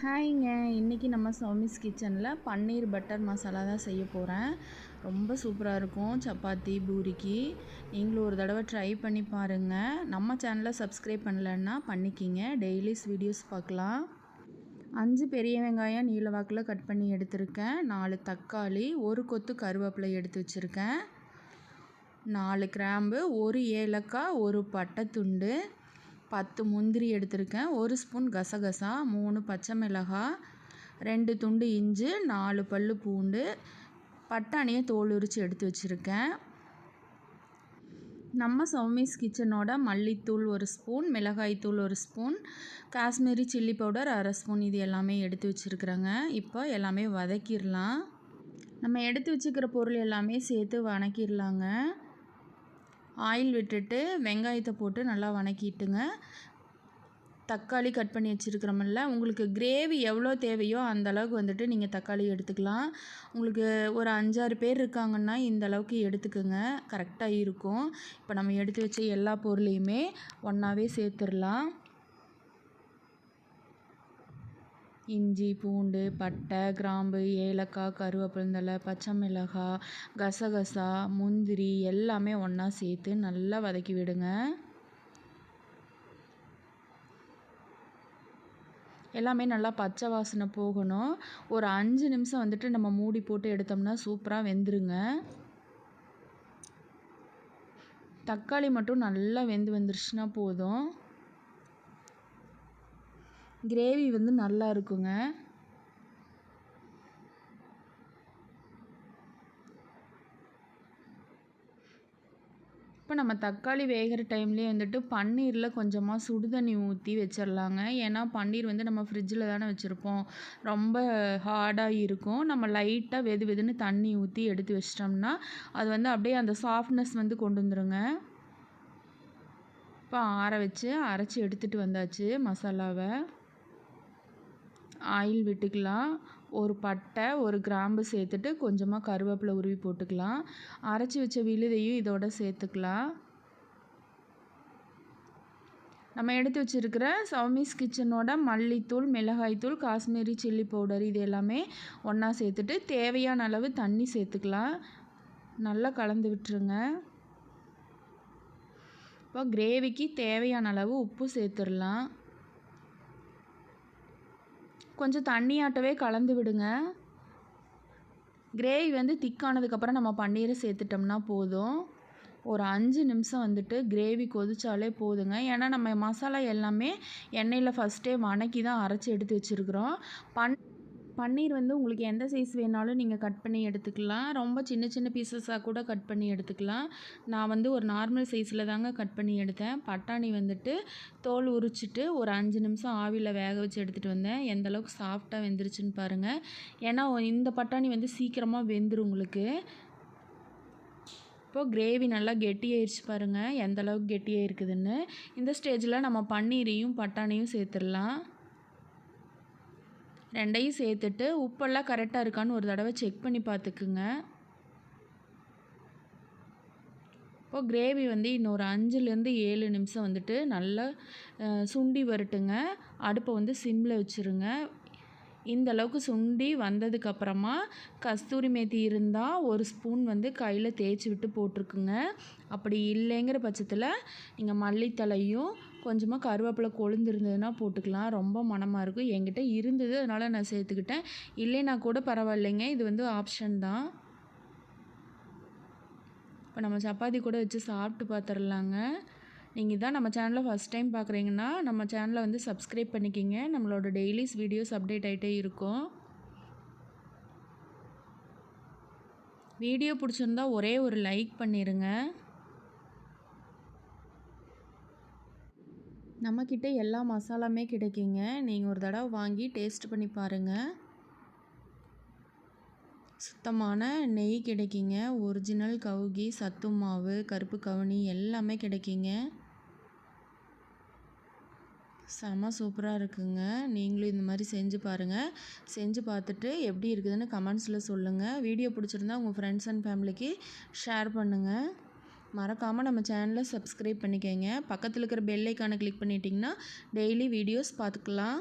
ஹாய்ங்க. இன்றைக்கி நம்ம சௌமிஸ் கிச்சனில் பன்னீர் பட்டர் மசாலா தான் செய்ய போகிறேன். ரொம்ப சூப்பராக இருக்கும் சப்பாத்தி பூரிக்கு. நீங்களும் ஒரு தடவை ட்ரை பண்ணி பாருங்கள். நம்ம சேனலை சப்ஸ்கிரைப் பண்ணலைன்னா பண்ணிக்கிங்க. டெய்லிஸ் வீடியோஸ் பார்க்கலாம். 5 பெரிய வெங்காயம் நீல வாக்கில் கட் பண்ணி எடுத்திருக்கேன். 4 தக்காளி, 1 கொத்து கருவேப்பிலை எடுத்து வச்சுருக்கேன். 4 கிராம்பு, 1 ஏலக்காய், 1 பட்டை துண்டு, 10 முந்திரி எடுத்திருக்கேன். 1 ஸ்பூன் கசகசா, 3 பச்சை மிளகாய், 2 துண்டு இஞ்சி, 4 பல் பூண்டு, பட்டாணியை தோல் உரித்து எடுத்து வச்சுருக்கேன். நம்ம சௌமிஸ் கிச்சனோட மல்லித்தூள் 1 ஸ்பூன், மிளகாய்த்தூள் 1 spoon, Kashmiri chilli powder 1/2 spoon, இது எல்லாமே எடுத்து வச்சுருக்குறேங்க. இப்போ எல்லாமே வதக்கிடலாம். நம்ம எடுத்து வச்சுக்கிற பொருள் எல்லாமே சேர்த்து வதக்கிடலாங்க. ஆயில் விட்டுட்டு வெங்காயத்தை போட்டு நல்லா வதக்கிட்டுங்க. தக்காளி கட் பண்ணி வச்சுருக்கிறோமில்ல, உங்களுக்கு கிரேவி எவ்வளோ தேவையோ அந்த அளவுக்கு வந்துட்டு நீங்கள் தக்காளி எடுத்துக்கலாம். உங்களுக்கு ஒரு 5-6 பேர் இருக்காங்கன்னா இந்த அளவுக்கு எடுத்துக்கோங்க, கரெக்டாக இருக்கும். இப்போ நம்ம எடுத்து வச்ச எல்லா பொருளையுமே ஒன்றாவே சேர்த்துடலாம். இஞ்சி, பூண்டு, பட்டை, கிராம்பு, ஏலக்காய், கருவேப்பிலை, பச்சை மிளகாய், கசகசா, முந்திரி எல்லாமே ஒன்றா சேர்த்து நல்லா வதக்கி விடுங்க. எல்லாமே நல்லா பச்சை வாசனை போகணும். ஒரு 5 நிமிஷம் வந்துட்டு நம்ம மூடி போட்டு எடுத்தோம்னா சூப்பராக வெந்துருங்க. தக்காளி மட்டும் நல்லா வந்துருச்சுன்னா போதும். கிரேவி நல்லா இருக்குங்க. இப்போ நம்ம தக்காளி வேகிற டைம்லேயே வந்துட்டு பன்னீரில் கொஞ்சமாக சுடு தண்ணி ஊற்றி வச்சிடலாங்க. ஏன்னா பன்னீர் நம்ம ஃப்ரிட்ஜில் தானே வச்சுருப்போம், ரொம்ப ஹார்டாக இருக்கும். நம்ம லைட்டாக வெதுன்னு தண்ணி ஊற்றி எடுத்து வச்சிட்டோம்னா அது அப்படியே அந்த சாஃப்ட்னஸ் கொண்டு வந்துருங்க. இப்போ ஆற வச்சு அரைச்சி எடுத்துகிட்டு வந்தாச்சு மசாலாவை. ஆயில் விட்டுக்கலாம். ஒரு பட்டை, ஒரு கிராம்பு சேர்த்துட்டு கொஞ்சமாக கருவேப்பிலை உருவி போட்டுக்கலாம். அரைச்சி வச்ச விழுதையும் இதோட சேர்த்துக்கலாம். நம்ம எடுத்து வச்சுருக்கிற சௌமிஸ் கிச்சனோட மல்லித்தூள், மிளகாய்த்தூள், காஷ்மீரி சில்லி பவுடர் இது எல்லாமே ஒன்றா சேர்த்துட்டு தேவையான அளவு தண்ணி சேர்த்துக்கலாம். நல்லா கலந்து விட்டுருங்க. இப்போ கிரேவிக்கு தேவையான அளவு உப்பு சேர்த்துடலாம். கொஞ்சம் தண்ணியாட்டவே கலந்து விடுங்க. கிரேவி திக்கானதுக்கப்புறம் நம்ம பன்னீரை சேர்த்துட்டோம்னா போதும். ஒரு 5 நிமிஷம் கிரேவி கொதிச்சாலே போதுங்க. ஏன்னா நம்ம மசாலா எல்லாமே எண்ணெயில் ஃபஸ்ட்டே வதக்கி தான் அரைச்சி எடுத்து வச்சுருக்குறோம். பன்னீர் உங்களுக்கு எந்த சைஸ் வேணாலும் நீங்கள் கட் பண்ணி எடுத்துக்கலாம். ரொம்ப சின்ன சின்ன பீசஸாக கூட கட் பண்ணி எடுத்துக்கலாம். நான் ஒரு நார்மல் சைஸில் தாங்க கட் பண்ணி எடுத்தேன். பட்டாணி தோல் உரிச்சிட்டு ஒரு 5 நிமிஷம் ஆவியில் வேக வச்சு எடுத்துகிட்டு வந்தேன். எந்த அளவுக்கு சாஃப்டாக வெந்துருச்சுன்னு பாருங்கள். ஏன்னா இந்த பட்டாணி சீக்கிரமாக வெந்துடும் உங்களுக்கு. இப்போது கிரேவி நல்லா கெட்டியாயிருச்சு பாருங்கள், எந்த அளவுக்கு கெட்டியாக இருக்குதுன்னு. இந்த ஸ்டேஜில் நம்ம பன்னீரையும் பட்டாணியும் சேர்த்துடலாம். ரெண்டையும் சேர்த்துட்டு உப்பெல்லாம் கரெக்டாக இருக்கான்னு ஒரு தடவை செக் பண்ணி பார்த்துக்குங்க. இப்போது கிரேவி இன்னொரு 5லேருந்து 7 நிமிஷம் நல்லா சுண்டி வரட்டுங்க. அடுப்பை சிம்மில் வச்சுருங்க. இந்த அளவுக்கு சுண்டி வந்ததுக்கப்புறமா கஸ்தூரி மேத்தி இருந்தால் 1 ஸ்பூன் கையில் தேய்ச்சி விட்டு போட்டிருக்குங்க. அப்படி இல்லைங்கிற பட்சத்தில் நீங்கள் மல்லித்தலையும் கொஞ்சமாக கருவேப்பிலை கொழுந்து இருந்ததுன்னா போட்டுக்கலாம். ரொம்ப மணமாக இருக்கும். என்கிட்ட இருந்தது, அதனால் நான் சேர்த்துக்கிட்டேன். இல்லைன்னா கூட பரவாயில்லைங்க, இது ஆப்ஷன் தான். இப்போ நம்ம சப்பாத்தி கூட வச்சு சாப்பிட்டு பார்த்துடலாங்க. நீங்கள் இதான் நம்ம சேனலில் ஃபஸ்ட் டைம் பார்க்குறீங்கன்னா நம்ம சேனலை சப்ஸ்கிரைப் பண்ணிக்கிங்க. நம்மளோட டெய்லிஸ் வீடியோஸ் அப்டேட் ஆகிட்டே இருக்கும். வீடியோ பிடிச்சிருந்தா ஒரே ஒரு லைக் பண்ணிடுங்க. நம்மக்கிட்ட எல்லா மசாலாமே கிடைக்குங்க. நீங்கள் ஒரு தடவை வாங்கி டேஸ்ட் பண்ணி பாருங்கள். சுத்தமான நெய் கிடைக்குங்க. ஒரிஜினல் கவுகி, சத்து மாவு, கருப்பு கவுனி எல்லாமே கிடைக்குங்க. செம சூப்பராக இருக்குங்க. நீங்களும் இந்த மாதிரி செஞ்சு பாருங்கள். செஞ்சு பார்த்துட்டு எப்படி இருக்குதுன்னு கமெண்ட்ஸில் சொல்லுங்கள். வீடியோ பிடிச்சிருந்தா உங்கள் ஃப்ரெண்ட்ஸ் அண்ட் ஃபேமிலிக்கு ஷேர் பண்ணுங்கள். மறக்காமல் நம்ம சேனலை சப்ஸ்கிரைப் பண்ணிக்கோங்க. பக்கத்தில் இருக்கிற பெல் ஐக்கானை கிளிக் பண்ணிட்டீங்கன்னா டெய்லி வீடியோஸ் பார்த்துக்கலாம்.